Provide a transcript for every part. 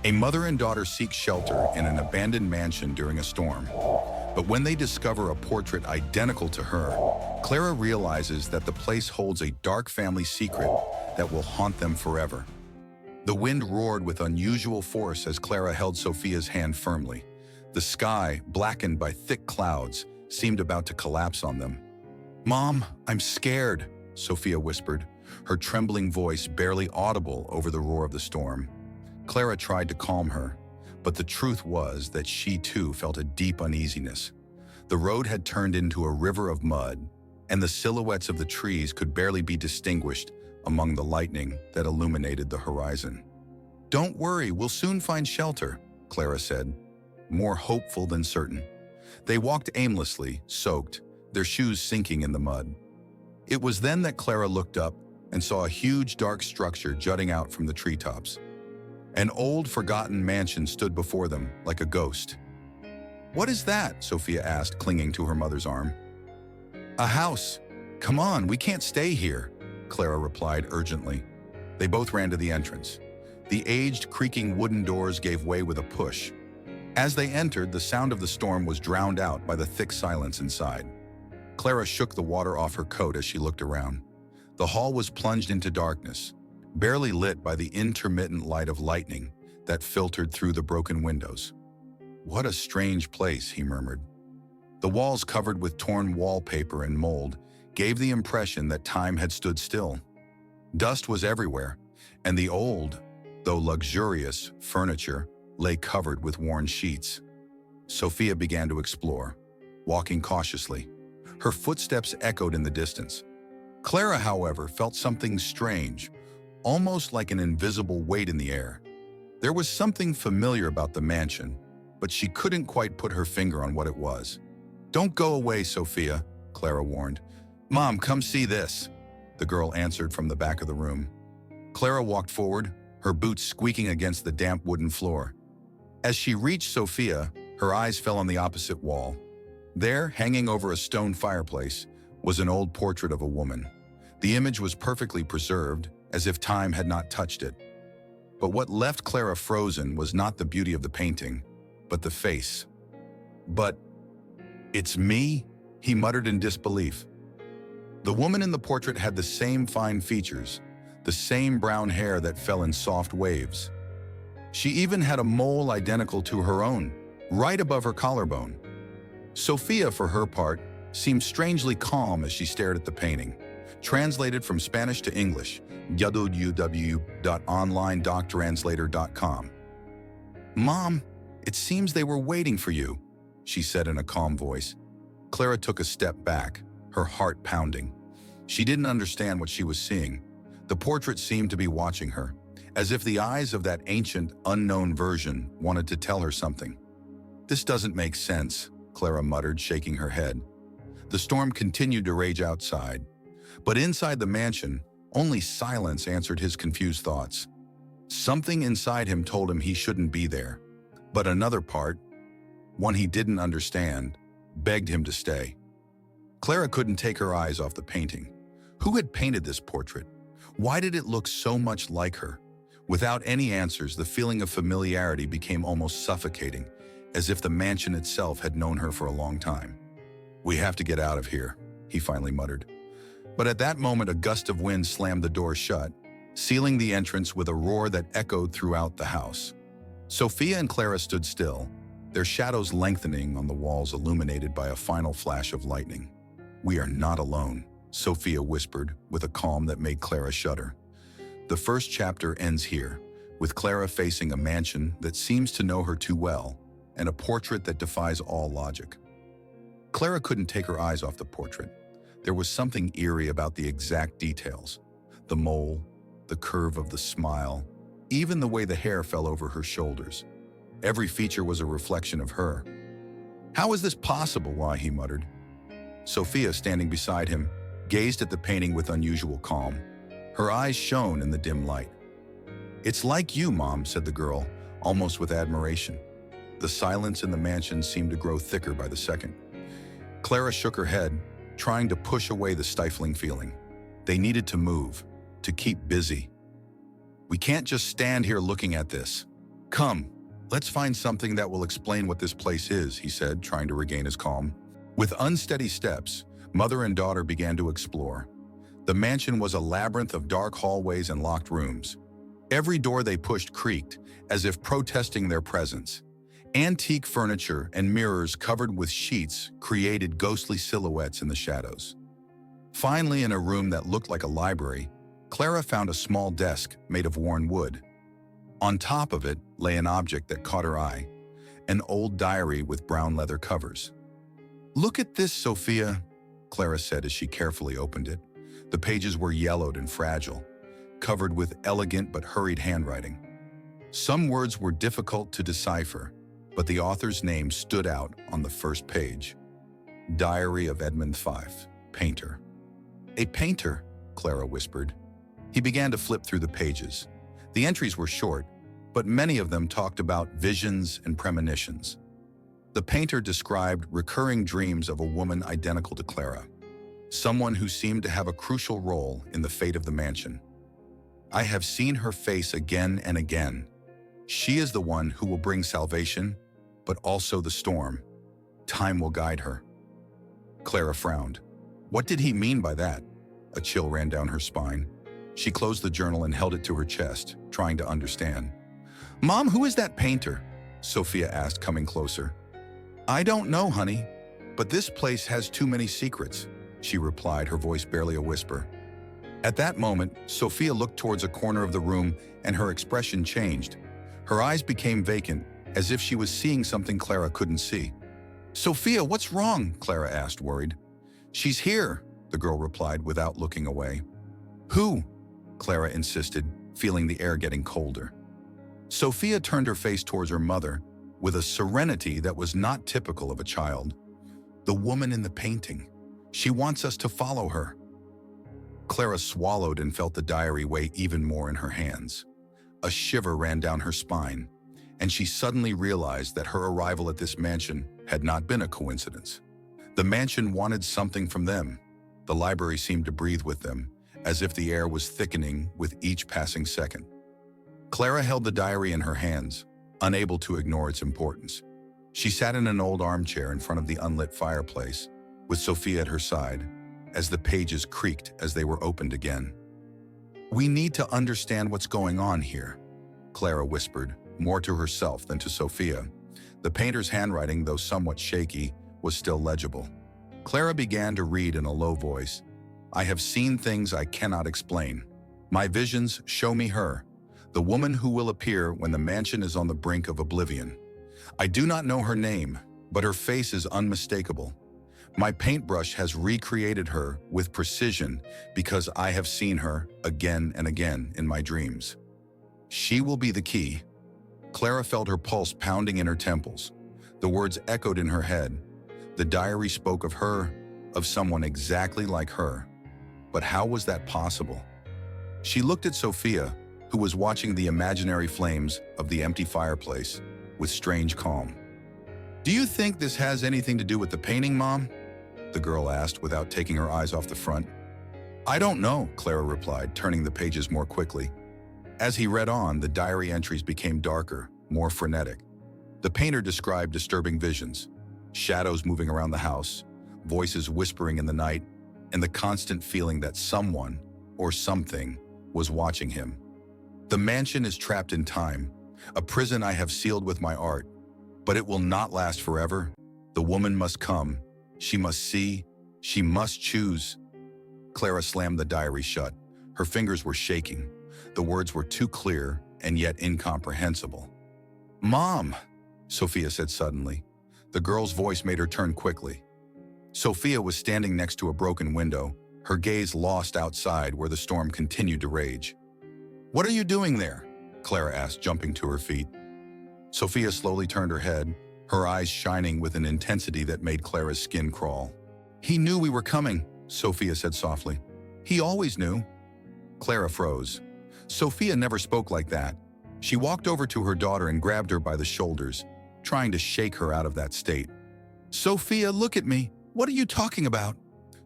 A mother and daughter seek shelter in an abandoned mansion during a storm. But when they discover a portrait identical to her, Clara realizes that the place holds a dark family secret that will haunt them forever. The wind roared with unusual force as Clara held Sophia's hand firmly. The sky, blackened by thick clouds, seemed about to collapse on them. "Mom, I'm scared," Sophia whispered, her trembling voice barely audible over the roar of the storm. Clara tried to calm her, but the truth was that she too felt a deep uneasiness. The road had turned into a river of mud, and the silhouettes of the trees could barely be distinguished among the lightning that illuminated the horizon. "Don't worry, we'll soon find shelter," Clara said, more hopeful than certain. They walked aimlessly, soaked, their shoes sinking in the mud. It was then that Clara looked up and saw a huge dark structure jutting out from the treetops. An old, forgotten mansion stood before them like a ghost. "What is that?" Sophia asked, clinging to her mother's arm. "A house. Come on, we can't stay here," Clara replied urgently. They both ran to the entrance. The aged, creaking wooden doors gave way with a push. As they entered, the sound of the storm was drowned out by the thick silence inside. Clara shook the water off her coat as she looked around. The hall was plunged into darkness, barely lit by the intermittent light of lightning that filtered through the broken windows. "What a strange place," he murmured. The walls, covered with torn wallpaper and mold, gave the impression that time had stood still. Dust was everywhere, and the old, though luxurious, furniture lay covered with worn sheets. Sophia began to explore, walking cautiously. Her footsteps echoed in the distance. Clara, however, felt something strange, almost like an invisible weight in the air. There was something familiar about the mansion, but she couldn't quite put her finger on what it was. "Don't go away, Sophia," Clara warned. "Mom, come see this," the girl answered from the back of the room. Clara walked forward, her boots squeaking against the damp wooden floor. As she reached Sophia, her eyes fell on the opposite wall. There, hanging over a stone fireplace, was an old portrait of a woman. The image was perfectly preserved, as if time had not touched it. But what left Clara frozen was not the beauty of the painting, but the face. "But it's me?" he muttered in disbelief. The woman in the portrait had the same fine features, the same brown hair that fell in soft waves. She even had a mole identical to her own, right above her collarbone. Sophia, for her part, seemed strangely calm as she stared at the painting. Translated from Spanish to English, www.onlinedoctranslator.com. "Mom, it seems they were waiting for you," she said in a calm voice. Clara took a step back, her heart pounding. She didn't understand what she was seeing. The portrait seemed to be watching her, as if the eyes of that ancient, unknown version wanted to tell her something. "This doesn't make sense," Clara muttered, shaking her head. The storm continued to rage outside, but inside the mansion, only silence answered his confused thoughts. Something inside him told him he shouldn't be there, but another part, one he didn't understand, begged him to stay. Clara couldn't take her eyes off the painting. Who had painted this portrait? Why did it look so much like her? Without any answers, the feeling of familiarity became almost suffocating, as if the mansion itself had known her for a long time. "We have to get out of here," he finally muttered. But at that moment, a gust of wind slammed the door shut, sealing the entrance with a roar that echoed throughout the house. Sophia and Clara stood still, their shadows lengthening on the walls illuminated by a final flash of lightning. "We are not alone," Sophia whispered with a calm that made Clara shudder. The first chapter ends here, with Clara facing a mansion that seems to know her too well, and a portrait that defies all logic. Clara couldn't take her eyes off the portrait. There was something eerie about the exact details. The mole, the curve of the smile, even the way the hair fell over her shoulders. Every feature was a reflection of her. "How is this possible?" he muttered. Sophia, standing beside him, gazed at the painting with unusual calm. Her eyes shone in the dim light. "It's like you, Mom," said the girl, almost with admiration. The silence in the mansion seemed to grow thicker by the second. Clara shook her head, trying to push away the stifling feeling. They needed to move, to keep busy. "We can't just stand here looking at this." Come, let's find something that will explain what this place is, he said, trying to regain his calm. With unsteady steps, mother and daughter began to explore. The mansion was a labyrinth of dark hallways and locked rooms. Every door they pushed creaked, as if protesting their presence. Antique furniture and mirrors covered with sheets created ghostly silhouettes in the shadows. Finally, in a room that looked like a library, Clara found a small desk made of worn wood. On top of it lay an object that caught her eye, an old diary with brown leather covers. "Look at this, Sophia," Clara said as she carefully opened it. The pages were yellowed and fragile, covered with elegant but hurried handwriting. Some words were difficult to decipher, but the author's name stood out on the first page. Diary of Edmund Fife, painter. "A painter," Clara whispered. He began to flip through the pages. The entries were short, but many of them talked about visions and premonitions. The painter described recurring dreams of a woman identical to Clara, someone who seemed to have a crucial role in the fate of the mansion. "I have seen her face again and again. She is the one who will bring salvation, but also the storm. Time will guide her." Clara frowned. What did he mean by that? A chill ran down her spine. She closed the journal and held it to her chest, trying to understand. "Mom, who is that painter?" Sophia asked, coming closer. "I don't know, honey, but this place has too many secrets," she replied, her voice barely a whisper. At that moment, Sophia looked towards a corner of the room and her expression changed. Her eyes became vacant, as if she was seeing something Clara couldn't see. "Sophia, what's wrong?" Clara asked, worried. "She's here," the girl replied without looking away. "Who?" Clara insisted, feeling the air getting colder. Sophia turned her face towards her mother with a serenity that was not typical of a child. "The woman in the painting. She wants us to follow her." Clara swallowed and felt the diary weigh even more in her hands. A shiver ran down her spine, and she suddenly realized that her arrival at this mansion had not been a coincidence. The mansion wanted something from them. The library seemed to breathe with them, as if the air was thickening with each passing second. Clara held the diary in her hands, unable to ignore its importance. She sat in an old armchair in front of the unlit fireplace, with Sophia at her side, as the pages creaked as they were opened again. "We need to understand what's going on here," Clara whispered, more to herself than to Sophia. The painter's handwriting, though somewhat shaky, was still legible. Clara began to read in a low voice. "I have seen things I cannot explain. My visions show me her, the woman who will appear when the mansion is on the brink of oblivion. I do not know her name, but her face is unmistakable. My paintbrush has recreated her with precision because I have seen her again and again in my dreams. She will be the key." Clara felt her pulse pounding in her temples. The words echoed in her head. The diary spoke of her, of someone exactly like her. But how was that possible? She looked at Sophia, who was watching the imaginary flames of the empty fireplace with strange calm. "Do you think this has anything to do with the painting, Mom?" the girl asked without taking her eyes off the front. "I don't know," Clara replied, turning the pages more quickly. As he read on, the diary entries became darker, more frenetic. The painter described disturbing visions, shadows moving around the house, voices whispering in the night, and the constant feeling that someone or something was watching him. "The mansion is trapped in time, a prison I have sealed with my art, but it will not last forever. The woman must come. She must see. She must choose." Clara slammed the diary shut. Her fingers were shaking. The words were too clear and yet incomprehensible. "Mom," Sophia said suddenly. The girl's voice made her turn quickly. Sophia was standing next to a broken window, her gaze lost outside where the storm continued to rage. "What are you doing there?" Clara asked, jumping to her feet. Sophia slowly turned her head, her eyes shining with an intensity that made Clara's skin crawl. "He knew we were coming," Sophia said softly. "He always knew." Clara froze. Sophia never spoke like that. She walked over to her daughter and grabbed her by the shoulders, trying to shake her out of that state. "Sophia, look at me. What are you talking about?"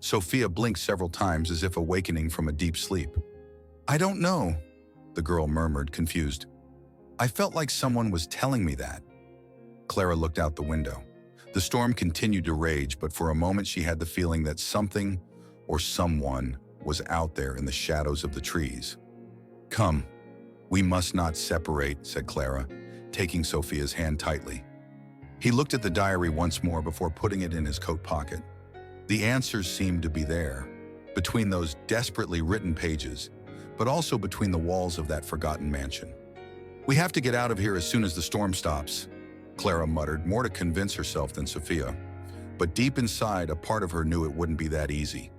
Sophia blinked several times as if awakening from a deep sleep. "I don't know," the girl murmured, confused. I felt like someone was telling me that. Clara looked out the window. The storm continued to rage, but for a moment she had the feeling that something or someone was out there in the shadows of the trees. "Come, we must not separate," said Clara, taking Sophia's hand tightly. He looked at the diary once more before putting it in his coat pocket. The answers seemed to be there, between those desperately written pages, but also between the walls of that forgotten mansion. "We have to get out of here as soon as the storm stops," Clara muttered, more to convince herself than Sophia. But deep inside, a part of her knew it wouldn't be that easy.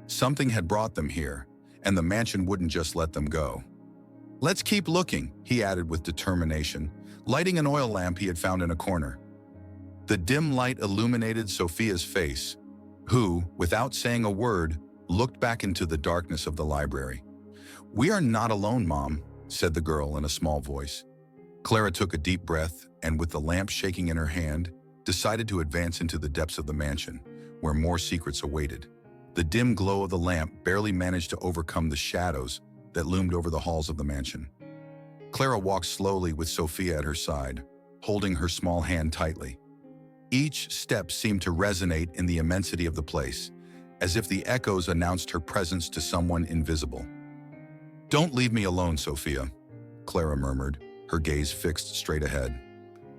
Something had brought them here, and the mansion wouldn't just let them go. "Let's keep looking," he added with determination, lighting an oil lamp he had found in a corner. The dim light illuminated Sophia's face, who, without saying a word, looked back into the darkness of the library. "We are not alone, Mom," said the girl in a small voice. Clara took a deep breath and, with the lamp shaking in her hand, decided to advance into the depths of the mansion, where more secrets awaited. The dim glow of the lamp barely managed to overcome the shadows that loomed over the halls of the mansion. Clara walked slowly with Sophia at her side, holding her small hand tightly. Each step seemed to resonate in the immensity of the place, as if the echoes announced her presence to someone invisible. "Don't leave me alone, Sophia," Clara murmured, her gaze fixed straight ahead.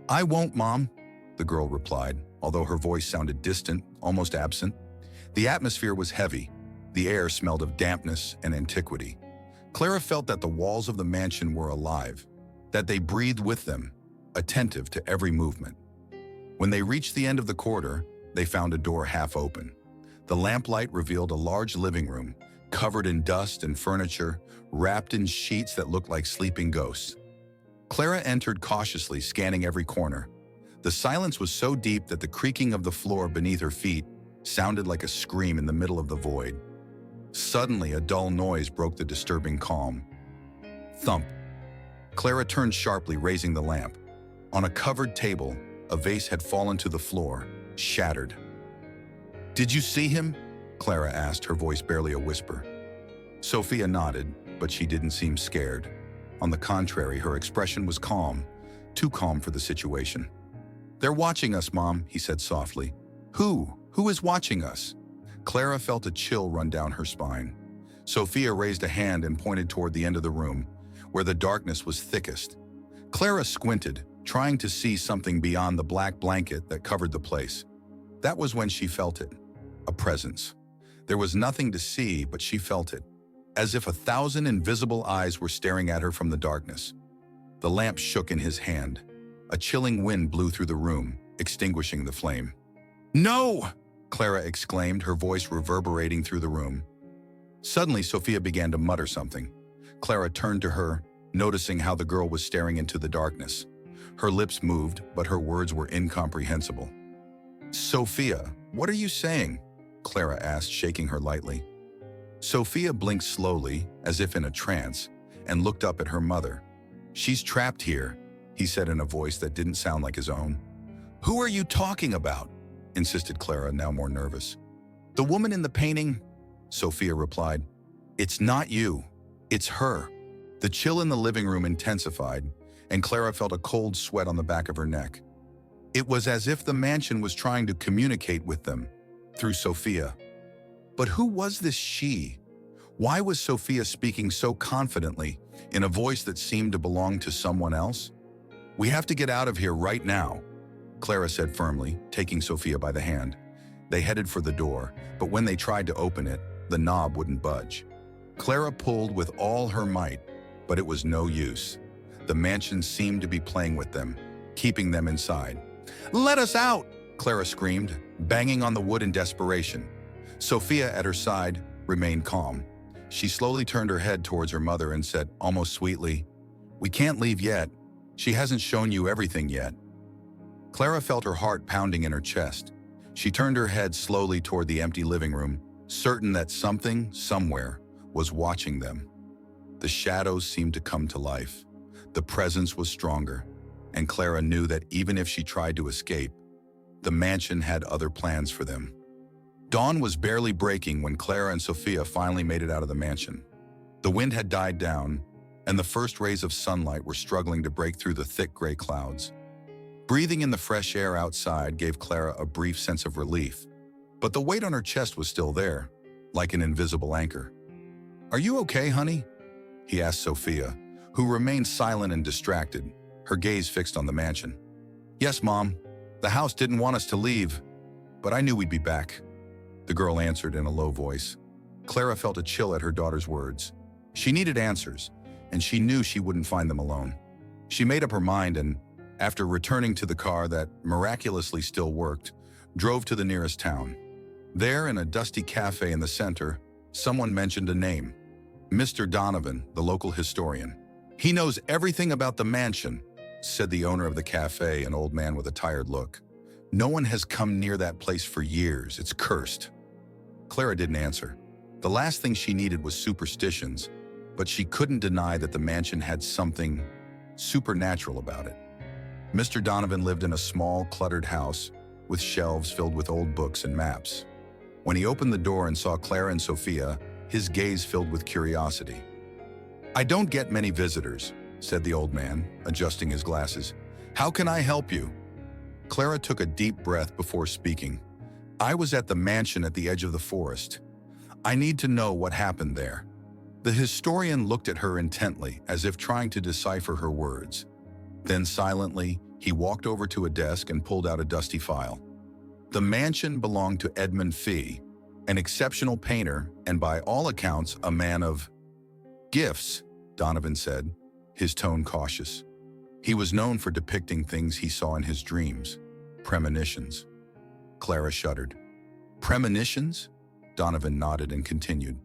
"I won't, Mom," the girl replied, although her voice sounded distant, almost absent. The atmosphere was heavy. The air smelled of dampness and antiquity. Clara felt that the walls of the mansion were alive, that they breathed with them, attentive to every movement. When they reached the end of the corridor, they found a door half open. The lamplight revealed a large living room, covered in dust and furniture, wrapped in sheets that looked like sleeping ghosts. Clara entered cautiously, scanning every corner. The silence was so deep that the creaking of the floor beneath her feet sounded like a scream in the middle of the void. Suddenly, a dull noise broke the disturbing calm. Thump. Clara turned sharply, raising the lamp. On a covered table, a vase had fallen to the floor, shattered. "Did you see him?" Clara asked, her voice barely a whisper. Sophia nodded, but she didn't seem scared. On the contrary, her expression was calm, too calm for the situation. "They're watching us, Mom," he said softly. "Who? Who is watching us?" Clara felt a chill run down her spine. Sophia raised a hand and pointed toward the end of the room, where the darkness was thickest. Clara squinted, trying to see something beyond the black blanket that covered the place. That was when she felt it, a presence. There was nothing to see, but she felt it, as if 1,000 invisible eyes were staring at her from the darkness. The lamp shook in his hand. A chilling wind blew through the room, extinguishing the flame. "No!" Clara exclaimed, her voice reverberating through the room. Suddenly, Sophia began to mutter something. Clara turned to her, noticing how the girl was staring into the darkness. Her lips moved, but her words were incomprehensible. "Sophia, what are you saying?" Clara asked, shaking her lightly. Sophia blinked slowly, as if in a trance, and looked up at her mother. "She's trapped here," he said in a voice that didn't sound like his own. "Who are you talking about?" insisted Clara, now more nervous. "The woman in the painting," Sophia replied. "It's not you. It's her." The chill in the living room intensified, and Clara felt a cold sweat on the back of her neck. It was as if the mansion was trying to communicate with them, through Sophia. But who was this she? Why was Sophia speaking so confidently, in a voice that seemed to belong to someone else? "We have to get out of here right now," Clara said firmly, taking Sophia by the hand. They headed for the door, but when they tried to open it, the knob wouldn't budge. Clara pulled with all her might, but it was no use. The mansion seemed to be playing with them, keeping them inside. "Let us out!" Clara screamed, banging on the wood in desperation. Sophia, at her side, remained calm. She slowly turned her head towards her mother and said, almost sweetly, "We can't leave yet. She hasn't shown you everything yet." Clara felt her heart pounding in her chest. She turned her head slowly toward the empty living room, certain that something, somewhere, was watching them. The shadows seemed to come to life. The presence was stronger, and Clara knew that even if she tried to escape, the mansion had other plans for them. Dawn was barely breaking when Clara and Sophia finally made it out of the mansion. The wind had died down, and the first rays of sunlight were struggling to break through the thick gray clouds. Breathing in the fresh air outside gave Clara a brief sense of relief, but the weight on her chest was still there, like an invisible anchor. "Are you okay, honey?" he asked Sophia, who remained silent and distracted, her gaze fixed on the mansion. "Yes, Mom. The house didn't want us to leave, but I knew we'd be back," the girl answered in a low voice. Clara felt a chill at her daughter's words. She needed answers, and she knew she wouldn't find them alone. She made up her mind and, after returning to the car that miraculously still worked, drove to the nearest town. There, in a dusty cafe in the center, someone mentioned a name: Mr. Donovan, the local historian. "He knows everything about the mansion," said the owner of the cafe, an old man with a tired look. "No one has come near that place for years. It's cursed." Clara didn't answer. The last thing she needed was superstitions, but she couldn't deny that the mansion had something supernatural about it. Mr. Donovan lived in a small, cluttered house with shelves filled with old books and maps. When he opened the door and saw Clara and Sophia, his gaze filled with curiosity. "I don't get many visitors," said the old man, adjusting his glasses. "How can I help you?" Clara took a deep breath before speaking. "I was at the mansion at the edge of the forest. I need to know what happened there." The historian looked at her intently, as if trying to decipher her words. Then silently, he walked over to a desk and pulled out a dusty file. The mansion belonged to Edmund Fee, an exceptional painter and by all accounts a man of gifts, Donovan said, his tone cautious. He was known for depicting things he saw in his dreams, premonitions. Clara shuddered. "Premonitions?" Donovan nodded and continued.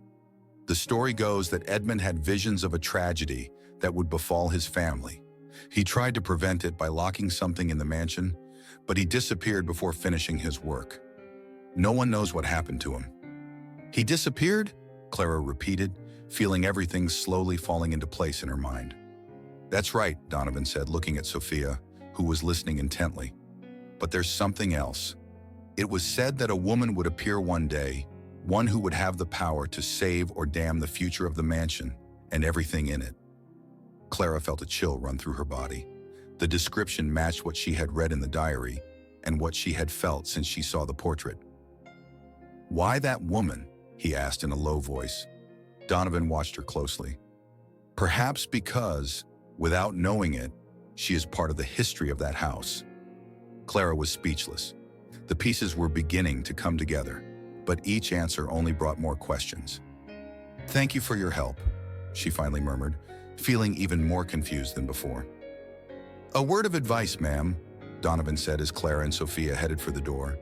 "The story goes that Edmund had visions of a tragedy that would befall his family. He tried to prevent it by locking something in the mansion, but he disappeared before finishing his work. No one knows what happened to him." "He disappeared?" Clara repeated, feeling everything slowly falling into place in her mind. "That's right," Donovan said, looking at Sophia, who was listening intently. "But there's something else. It was said that a woman would appear one day, one who would have the power to save or damn the future of the mansion and everything in it." Clara felt a chill run through her body. The description matched what she had read in the diary and what she had felt since she saw the portrait. "Why that woman?" he asked in a low voice. Donovan watched her closely. "Perhaps because, without knowing it, she is part of the history of that house." Clara was speechless. The pieces were beginning to come together, but each answer only brought more questions. "Thank you for your help," she finally murmured, feeling even more confused than before. "A word of advice, ma'am," Donovan said as Clara and Sophia headed for the door.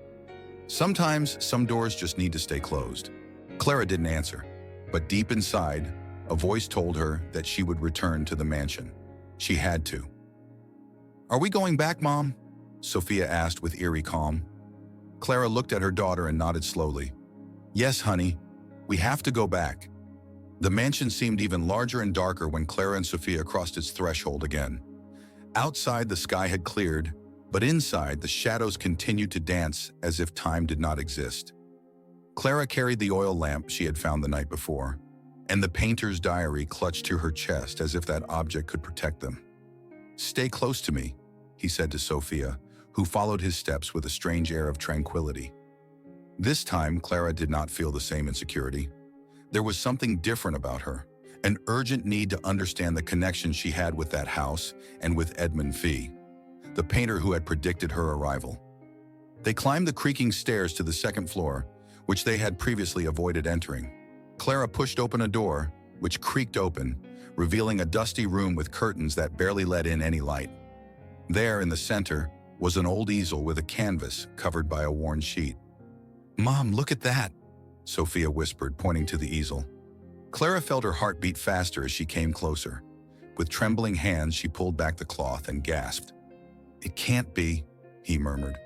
"Sometimes some doors just need to stay closed." Clara didn't answer, but deep inside, a voice told her that she would return to the mansion. She had to. "Are we going back, Mom?" Sophia asked with eerie calm. Clara looked at her daughter and nodded slowly. "Yes, honey, we have to go back." The mansion seemed even larger and darker when Clara and Sophia crossed its threshold again. Outside, the sky had cleared, but inside, the shadows continued to dance as if time did not exist. Clara carried the oil lamp she had found the night before, and the painter's diary clutched to her chest as if that object could protect them. "Stay close to me," he said to Sophia, who followed his steps with a strange air of tranquility. This time, Clara did not feel the same insecurity. There was something different about her, an urgent need to understand the connection she had with that house and with Edmund Fee, the painter who had predicted her arrival. They climbed the creaking stairs to the second floor, which they had previously avoided entering. Clara pushed open a door, which creaked open, revealing a dusty room with curtains that barely let in any light. There, in the center, was an old easel with a canvas covered by a worn sheet. "Mom, look at that," Sophia whispered, pointing to the easel. Clara felt her heart beat faster as she came closer. With trembling hands, she pulled back the cloth and gasped. "It can't be," he murmured.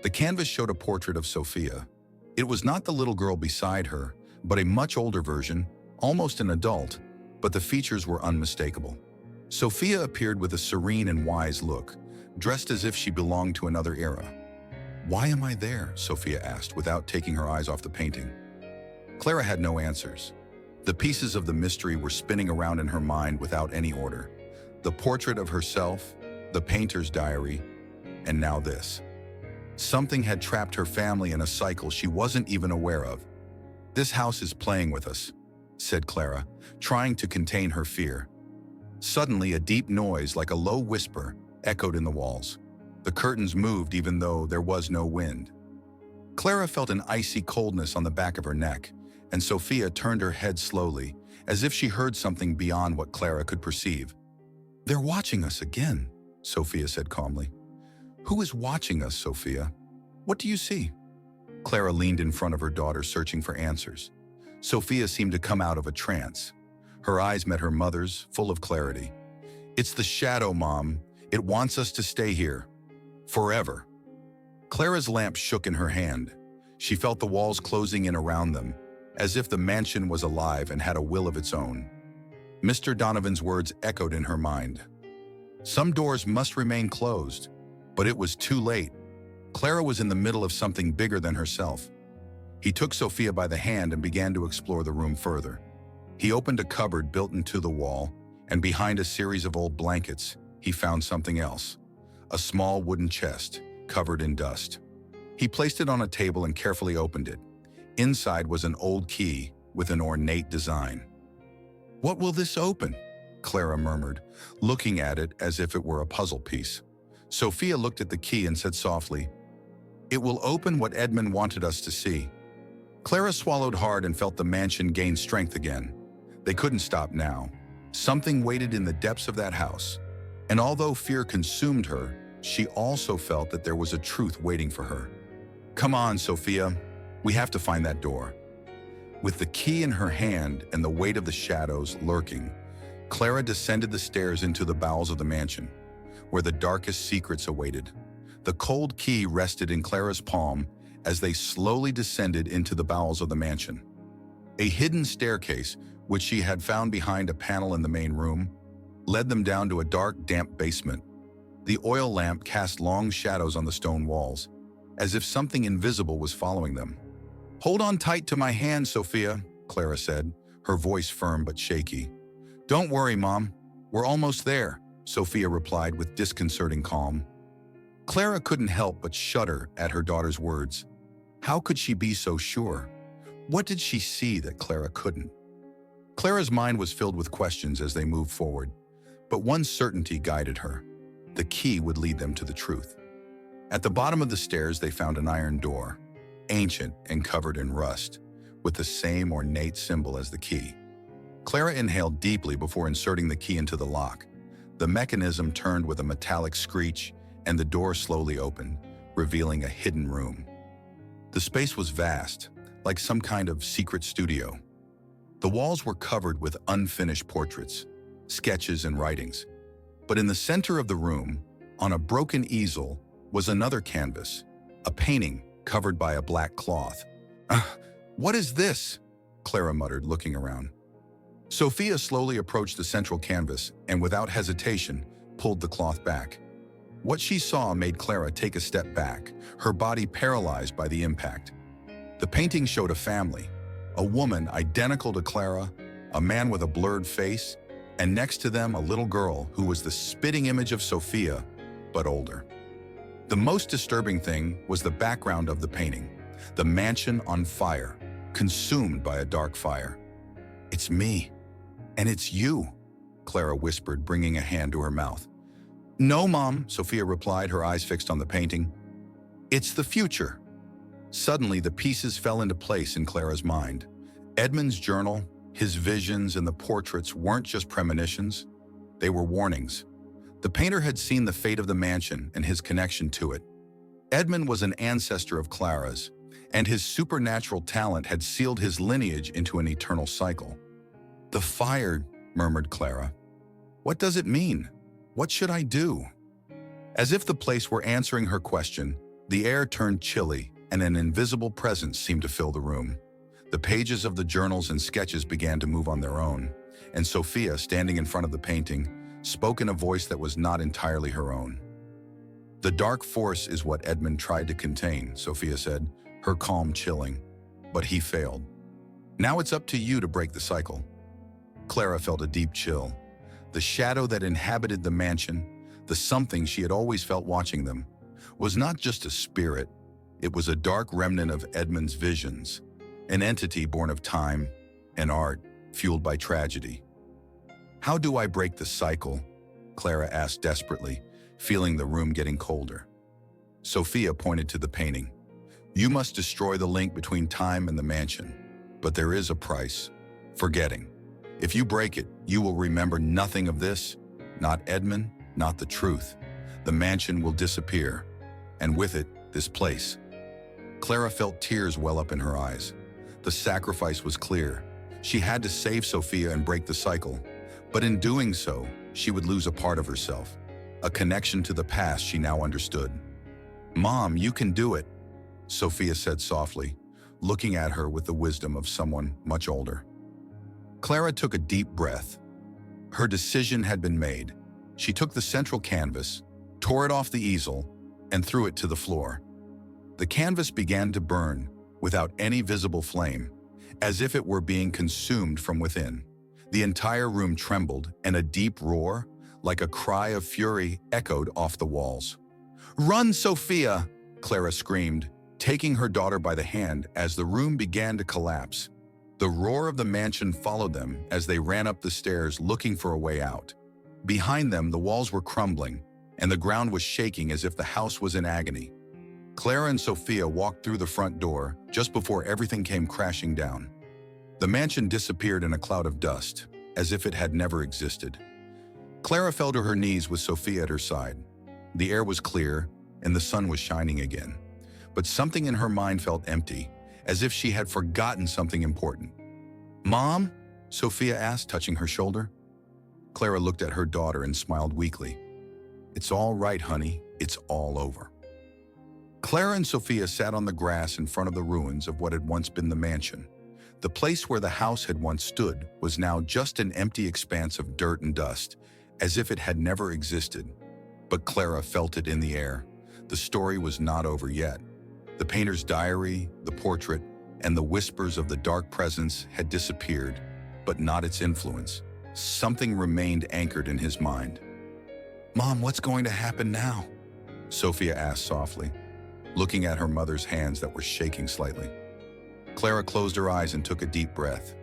The canvas showed a portrait of Sophia. It was not the little girl beside her, but a much older version, almost an adult, but the features were unmistakable. Sophia appeared with a serene and wise look, dressed as if she belonged to another era. "Why am I there?" Sophia asked, without taking her eyes off the painting. Clara had no answers. The pieces of the mystery were spinning around in her mind without any order. The portrait of herself, the painter's diary, and now this. Something had trapped her family in a cycle she wasn't even aware of. "This house is playing with us," said Clara, trying to contain her fear. Suddenly, a deep noise, like a low whisper, echoed in the walls. The curtains moved even though there was no wind. Clara felt an icy coldness on the back of her neck, and Sophia turned her head slowly, as if she heard something beyond what Clara could perceive. "They're watching us again," Sophia said calmly. "Who is watching us, Sophia? What do you see?" Clara leaned in front of her daughter, searching for answers. Sophia seemed to come out of a trance. Her eyes met her mother's, full of clarity. "It's the shadow, Mom. It wants us to stay here. Forever." Clara's lamp shook in her hand. She felt the walls closing in around them, as if the mansion was alive and had a will of its own. Mr. Donovan's words echoed in her mind. Some doors must remain closed, but it was too late. Clara was in the middle of something bigger than herself. He took Sophia by the hand and began to explore the room further. He opened a cupboard built into the wall, and behind a series of old blankets, he found something else. A small wooden chest, covered in dust. He placed it on a table and carefully opened it. Inside was an old key with an ornate design. "What will this open?" Clara murmured, looking at it as if it were a puzzle piece. Sophia looked at the key and said softly, "It will open what Edmund wanted us to see." Clara swallowed hard and felt the mansion gain strength again. They couldn't stop now. Something waited in the depths of that house. And although fear consumed her, she also felt that there was a truth waiting for her. "Come on, Sophia. We have to find that door." With the key in her hand and the weight of the shadows lurking, Clara descended the stairs into the bowels of the mansion, where the darkest secrets awaited. The cold key rested in Clara's palm as they slowly descended into the bowels of the mansion. A hidden staircase, which she had found behind a panel in the main room, led them down to a dark, damp basement. The oil lamp cast long shadows on the stone walls, as if something invisible was following them. "Hold on tight to my hand, Sophia," Clara said, her voice firm but shaky. "Don't worry, Mom. We're almost there," Sophia replied with disconcerting calm. Clara couldn't help but shudder at her daughter's words. How could she be so sure? What did she see that Clara couldn't? Clara's mind was filled with questions as they moved forward, but one certainty guided her. The key would lead them to the truth. At the bottom of the stairs, they found an iron door, ancient and covered in rust, with the same ornate symbol as the key. Clara inhaled deeply before inserting the key into the lock. The mechanism turned with a metallic screech, and the door slowly opened, revealing a hidden room. The space was vast, like some kind of secret studio. The walls were covered with unfinished portraits, sketches, and writings. But in the center of the room, on a broken easel, was another canvas, a painting covered by a black cloth. What is this?" Clara muttered, looking around. Sophia slowly approached the central canvas and, without hesitation, pulled the cloth back. What she saw made Clara take a step back, her body paralyzed by the impact. The painting showed a family, a woman identical to Clara, a man with a blurred face, and next to them a little girl who was the spitting image of Sophia, but older. The most disturbing thing was the background of the painting, the mansion on fire, consumed by a dark fire. "It's me, and it's you," Clara whispered, bringing a hand to her mouth. "No, Mom," Sophia replied, her eyes fixed on the painting. "It's the future." Suddenly, the pieces fell into place in Clara's mind. Edmund's journal, his visions, and the portraits weren't just premonitions. They were warnings. The painter had seen the fate of the mansion and his connection to it. Edmund was an ancestor of Clara's, and his supernatural talent had sealed his lineage into an eternal cycle. "The fire," murmured Clara. "What does it mean? What should I do?" As if the place were answering her question, the air turned chilly and an invisible presence seemed to fill the room. The pages of the journals and sketches began to move on their own, and Sophia, standing in front of the painting, spoke in a voice that was not entirely her own. "The dark force is what Edmund tried to contain," Sophia said, her calm chilling. "But he failed. Now it's up to you to break the cycle." Clara felt a deep chill. The shadow that inhabited the mansion, the something she had always felt watching them, was not just a spirit, it was a dark remnant of Edmund's visions, an entity born of time and art, fueled by tragedy. "How do I break the cycle?" Clara asked desperately, feeling the room getting colder. Sophia pointed to the painting. "You must destroy the link between time and the mansion, but there is a price: forgetting. If you break it, you will remember nothing of this, not Edmund, not the truth. The mansion will disappear, and with it, this place." Clara felt tears well up in her eyes. The sacrifice was clear. She had to save Sophia and break the cycle, but in doing so, she would lose a part of herself, a connection to the past she now understood. "Mom, you can do it," Sophia said softly, looking at her with the wisdom of someone much older. Clara took a deep breath. Her decision had been made. She took the central canvas, tore it off the easel, and threw it to the floor. The canvas began to burn without any visible flame, as if it were being consumed from within. The entire room trembled, and a deep roar, like a cry of fury, echoed off the walls. "Run, Sophia!" Clara screamed, taking her daughter by the hand as the room began to collapse. The roar of the mansion followed them as they ran up the stairs looking for a way out. Behind them, the walls were crumbling, and the ground was shaking as if the house was in agony. Clara and Sophia walked through the front door just before everything came crashing down. The mansion disappeared in a cloud of dust, as if it had never existed. Clara fell to her knees with Sophia at her side. The air was clear, and the sun was shining again. But something in her mind felt empty, as if she had forgotten something important. "Mom?" Sophia asked, touching her shoulder. Clara looked at her daughter and smiled weakly. "It's all right, honey. It's all over." Clara and Sophia sat on the grass in front of the ruins of what had once been the mansion. The place where the house had once stood was now just an empty expanse of dirt and dust, as if it had never existed. But Clara felt it in the air. The story was not over yet. The painter's diary, the portrait, and the whispers of the dark presence had disappeared, but not its influence. Something remained anchored in his mind. "Mom, what's going to happen now?" Sophia asked softly, looking at her mother's hands that were shaking slightly. Clara closed her eyes and took a deep breath.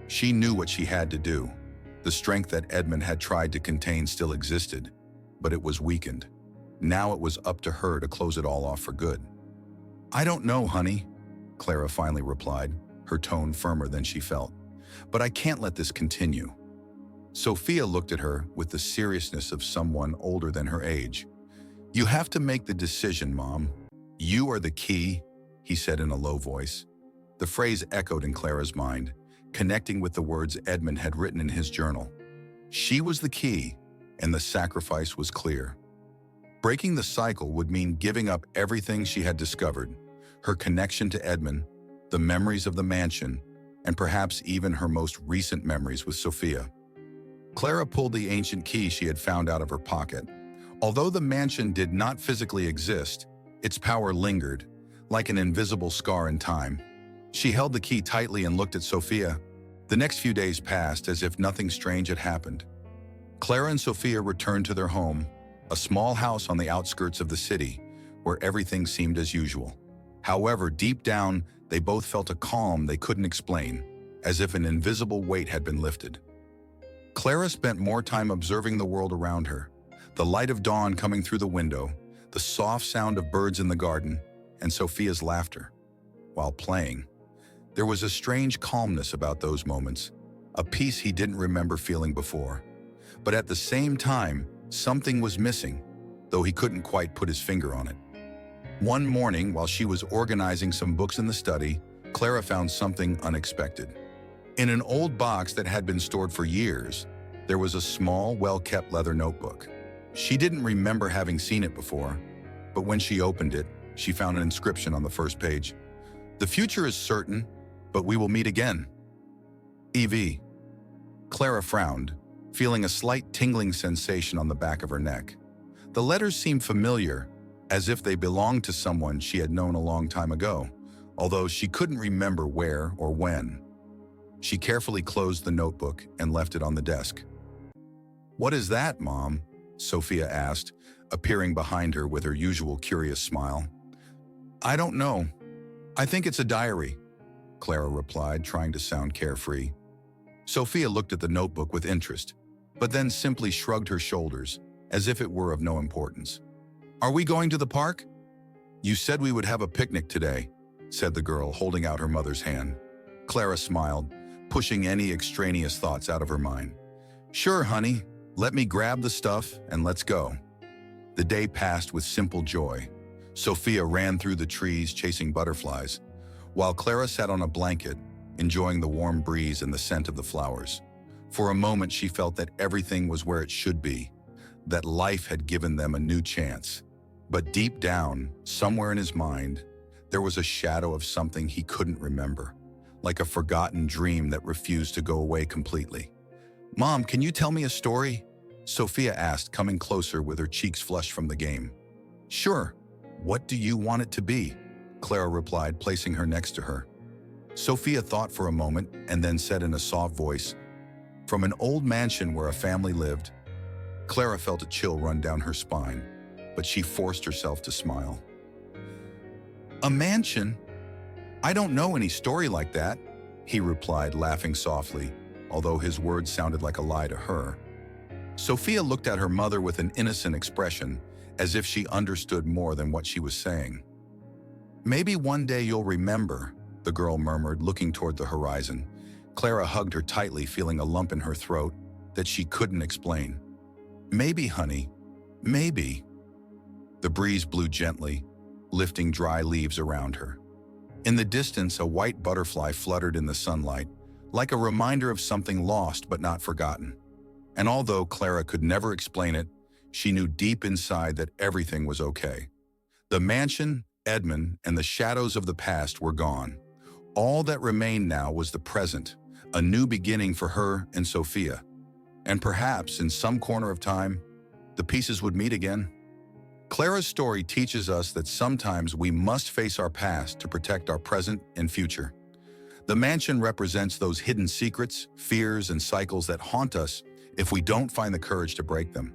She knew what she had to do. The strength that Edmund had tried to contain still existed, but it was weakened. Now it was up to her to close it all off for good. "I don't know, honey," Clara finally replied, her tone firmer than she felt. "But I can't let this continue." Sophia looked at her with the seriousness of someone older than her age. "You have to make the decision, Mom. You are the key," he said in a low voice. The phrase echoed in Clara's mind, connecting with the words Edmund had written in his journal. She was the key, and the sacrifice was clear. Breaking the cycle would mean giving up everything she had discovered, her connection to Edmund, the memories of the mansion, and perhaps even her most recent memories with Sophia. Clara pulled the ancient key she had found out of her pocket. Although the mansion did not physically exist, its power lingered, like an invisible scar in time. She held the key tightly and looked at Sophia. The next few days passed as if nothing strange had happened. Clara and Sophia returned to their home, a small house on the outskirts of the city, where everything seemed as usual. However, deep down, they both felt a calm they couldn't explain, as if an invisible weight had been lifted. Clara spent more time observing the world around her, the light of dawn coming through the window, the soft sound of birds in the garden, and Sophia's laughter. While playing, there was a strange calmness about those moments, a peace he didn't remember feeling before. But at the same time, something was missing, though he couldn't quite put his finger on it. One morning, while she was organizing some books in the study, Clara found something unexpected. In an old box that had been stored for years, there was a small, well-kept leather notebook. She didn't remember having seen it before, but when she opened it, she found an inscription on the first page. "The future is certain, but we will meet again. E.V." Clara frowned, feeling a slight tingling sensation on the back of her neck. The letters seemed familiar, as if they belonged to someone she had known a long time ago, although she couldn't remember where or when. She carefully closed the notebook and left it on the desk. "What is that, Mom?" Sophia asked, appearing behind her with her usual curious smile. "I don't know. I think it's a diary," Clara replied, trying to sound carefree. Sophia looked at the notebook with interest, but then simply shrugged her shoulders, as if it were of no importance. "Are we going to the park?" "You said we would have a picnic today," said the girl, holding out her mother's hand. Clara smiled, pushing any extraneous thoughts out of her mind. "Sure, honey. Let me grab the stuff and let's go." The day passed with simple joy. Sophia ran through the trees chasing butterflies, while Clara sat on a blanket, enjoying the warm breeze and the scent of the flowers. For a moment, she felt that everything was where it should be, that life had given them a new chance. But deep down, somewhere in his mind, there was a shadow of something he couldn't remember, like a forgotten dream that refused to go away completely. "Mom, can you tell me a story?" Sophia asked, coming closer with her cheeks flushed from the game. "Sure. What do you want it to be?" Clara replied, placing her next to her. Sophia thought for a moment and then said in a soft voice, "From an old mansion where a family lived." Clara felt a chill run down her spine, but she forced herself to smile. "A mansion? I don't know any story like that," he replied, laughing softly, although his words sounded like a lie to her. Sophia looked at her mother with an innocent expression, as if she understood more than what she was saying. "Maybe one day you'll remember," the girl murmured, looking toward the horizon. Clara hugged her tightly, feeling a lump in her throat that she couldn't explain. "Maybe, honey, maybe." The breeze blew gently, lifting dry leaves around her. In the distance, a white butterfly fluttered in the sunlight, like a reminder of something lost but not forgotten. And although Clara could never explain it, she knew deep inside that everything was okay. The mansion, Edmund, and the shadows of the past were gone. All that remained now was the present, a new beginning for her and Sophia. And perhaps, in some corner of time, the pieces would meet again. Clara's story teaches us that sometimes we must face our past to protect our present and future. The mansion represents those hidden secrets, fears, and cycles that haunt us if we don't find the courage to break them.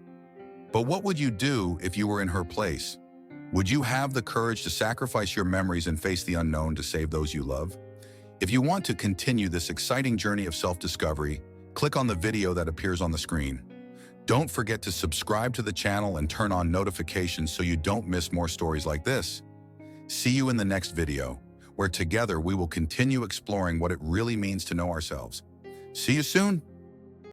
But what would you do if you were in her place? Would you have the courage to sacrifice your memories and face the unknown to save those you love? If you want to continue this exciting journey of self-discovery, click on the video that appears on the screen. Don't forget to subscribe to the channel and turn on notifications so you don't miss more stories like this. See you in the next video, where together we will continue exploring what it really means to know ourselves. See you soon!